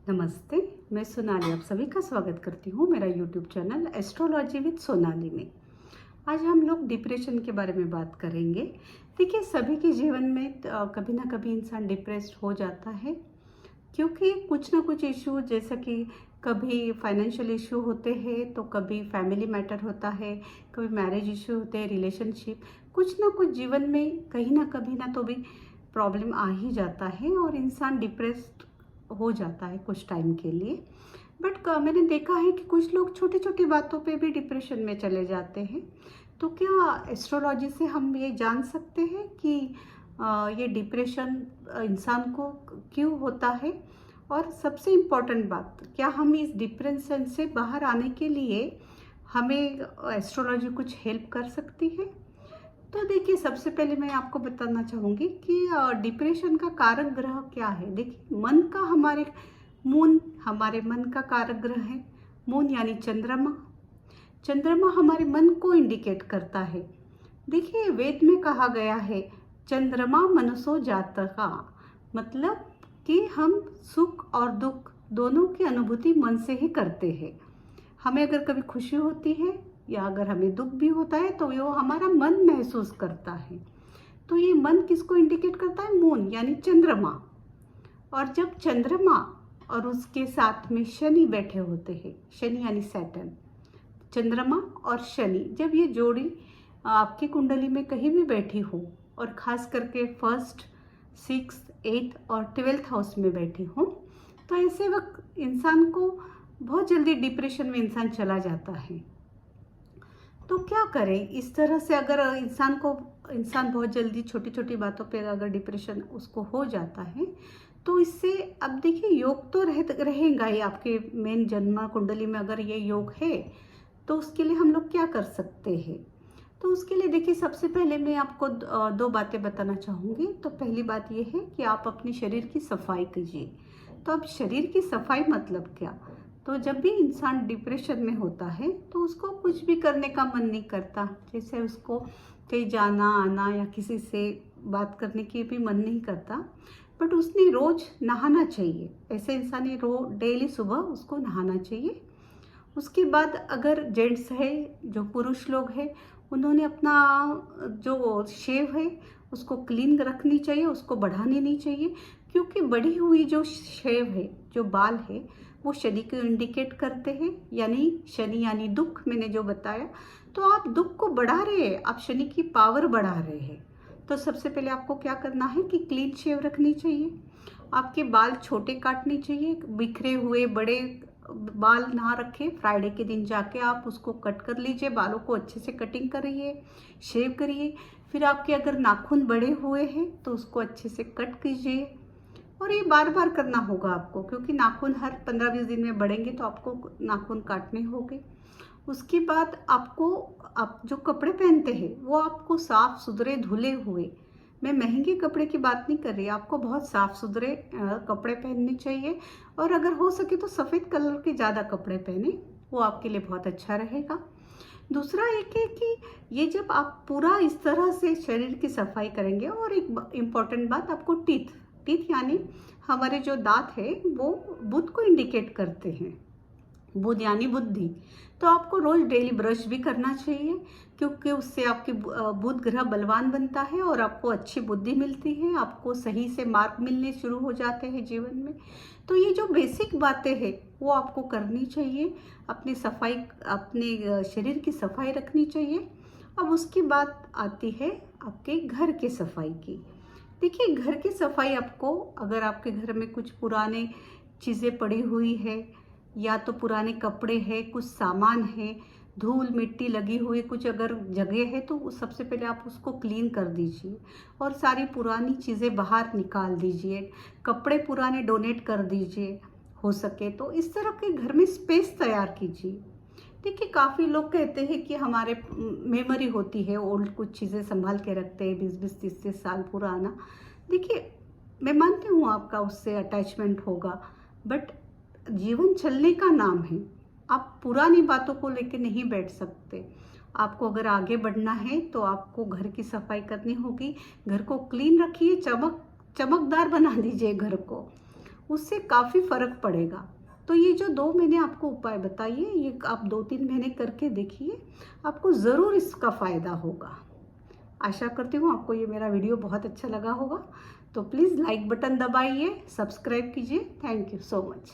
नमस्ते। मैं सोनाली आप सभी का स्वागत करती हूँ मेरा YouTube channel astrology with Sonali में। आज हम लोग डिप्रेशन के बारे में बात करेंगे। देखिए, सभी के जीवन में कभी ना कभी इंसान डिप्रेस्ड हो जाता है, क्योंकि कुछ ना कुछ इशू, जैसा कि कभी फाइनेंशियल इशू होते हैं, तो कभी फैमिली मैटर होता है, कभी मैरिज इशू होते हैं, रिलेशनशिप, कुछ ना कुछ जीवन में कहीं ना कभी ना तो भी प्रॉब्लम आ ही जाता है और इंसान डिप्रेस्ड हो जाता है कुछ टाइम के लिए। बट मैंने देखा है कि कुछ लोग छोटी छोटी बातों पे भी डिप्रेशन में चले जाते हैं। तो क्या एस्ट्रोलॉजी से हम ये जान सकते हैं कि ये डिप्रेशन इंसान को क्यों होता है? और सबसे इम्पोर्टेंट बात, क्या हम इस डिप्रेशन से बाहर आने के लिए हमें एस्ट्रोलॉजी कुछ हेल्प कर सकती है? तो देखिए, सबसे पहले मैं आपको बताना चाहूँगी कि डिप्रेशन का कारक ग्रह क्या है। देखिए, मन का मून हमारे मन का कारक ग्रह है। मून यानी चंद्रमा। चंद्रमा हमारे मन को इंडिकेट करता है। देखिए, वेद में कहा गया है, चंद्रमा मनसो जातका, मतलब कि हम सुख और दुख दोनों की अनुभूति मन से ही करते हैं। हमें अगर कभी खुशी होती है या अगर हमें दुख भी होता है तो वो हमारा मन महसूस करता है। तो ये मन किसको इंडिकेट करता है? मून यानी चंद्रमा। और जब चंद्रमा और उसके साथ में शनि बैठे होते हैं, शनि यानी सैटर्न, चंद्रमा और शनि जब ये जोड़ी आपकी कुंडली में कहीं भी बैठी हो, और ख़ास करके फर्स्ट, सिक्स, एट्थ और 12th हाउस में बैठी हो, तो ऐसे वक्त इंसान को बहुत जल्दी डिप्रेशन में इंसान चला जाता है। तो क्या करें इस तरह से? अगर इंसान बहुत जल्दी छोटी छोटी बातों पे अगर डिप्रेशन उसको हो जाता है, तो इससे, अब देखिए, योग तो रहेगा ही आपके मेन जन्म कुंडली में। अगर ये योग है तो उसके लिए हम लोग क्या कर सकते हैं? तो उसके लिए देखिए, सबसे पहले मैं आपको दो बातें बताना चाहूँगी। तो पहली बात ये है कि आप अपने शरीर की सफाई कीजिए। तो अब शरीर की सफाई मतलब क्या? तो जब भी इंसान डिप्रेशन में होता है तो उसको कुछ भी करने का मन नहीं करता, जैसे उसको कहीं जाना आना या किसी से बात करने की भी मन नहीं करता। बट उसने रोज़ नहाना चाहिए। ऐसे इंसान ने डेली सुबह उसको नहाना चाहिए। उसके बाद अगर जेंट्स है, जो पुरुष लोग हैं, उन्होंने अपना जो शेव है उसको क्लीन रखनी चाहिए, उसको बढ़ानी नहीं चाहिए। क्योंकि बढ़ी हुई जो शेव है, जो बाल है, वो शनि को इंडिकेट करते हैं, यानी शनि यानी दुख, मैंने जो बताया। तो आप दुख को बढ़ा रहे हैं, आप शनि की पावर बढ़ा रहे हैं। तो सबसे पहले आपको क्या करना है कि क्लीन शेव रखनी चाहिए। आपके बाल छोटे काटने चाहिए, बिखरे हुए बड़े बाल ना रखें। फ्राइडे के दिन जाके आप उसको कट कर लीजिए, बालों को अच्छे से कटिंग करिए, शेव करिए। फिर आपके अगर नाखून बड़े हुए हैं तो उसको अच्छे से कट कीजिए। और ये बार बार करना होगा आपको, क्योंकि नाखून हर 15-20 दिन में बढ़ेंगे तो आपको नाखून काटने होंगे। उसके बाद आपको, आप जो कपड़े पहनते हैं वो आपको साफ सुथरे धुले हुए, मैं महंगे कपड़े की बात नहीं कर रही, आपको बहुत साफ सुथरे कपड़े पहनने चाहिए। और अगर हो सके तो सफ़ेद कलर के ज़्यादा कपड़े पहने, वो आपके लिए बहुत अच्छा रहेगा। दूसरा एक है कि ये जब आप पूरा इस तरह से शरीर की सफाई करेंगे, और एक इम्पॉर्टेंट बात, आपको टीथ टीथ यानी हमारे जो दांत है वो बुध को इंडिकेट करते हैं। बुध यानी बुद्धि। तो आपको रोज डेली ब्रश भी करना चाहिए, क्योंकि उससे आपके बुध ग्रह बलवान बनता है और आपको अच्छी बुद्धि मिलती है, आपको सही से मार्क मिलने शुरू हो जाते हैं जीवन में। तो ये जो बेसिक बातें हैं वो आपको करनी चाहिए। अपनी सफाई, अपने शरीर की सफाई रखनी चाहिए। अब उसकी बात आती है आपके घर की सफाई की। देखिए, घर की सफाई आपको, अगर आपके घर में कुछ पुराने चीज़ें पड़ी हुई है, या तो पुराने कपड़े हैं, कुछ सामान है, धूल मिट्टी लगी हुई कुछ अगर जगह है, तो सबसे पहले आप उसको क्लीन कर दीजिए और सारी पुरानी चीज़ें बाहर निकाल दीजिए। कपड़े पुराने डोनेट कर दीजिए, हो सके तो इस तरह के घर में स्पेस तैयार कीजिए। देखिए, काफ़ी लोग कहते हैं कि हमारे मेमोरी होती है, ओल्ड कुछ चीज़ें संभाल के रखते हैं 20-20, 30-30 साल पुराना। देखिए, मैं मानती हूँ आपका उससे अटैचमेंट होगा, बट जीवन चलने का नाम है। आप पुरानी बातों को लेकर नहीं बैठ सकते। आपको अगर आगे बढ़ना है तो आपको घर की सफाई करनी होगी। घर को क्लीन रखिए, चमकदार बना दीजिए घर को। उससे काफ़ी फ़र्क पड़ेगा। तो ये जो 2 मैंने आपको उपाय बताए, ये आप 2-3 महीने करके देखिए, आपको ज़रूर इसका फ़ायदा होगा। आशा करती हूँ आपको ये मेरा वीडियो बहुत अच्छा लगा होगा। तो प्लीज़ लाइक बटन दबाइए, सब्सक्राइब कीजिए। Thank you so much.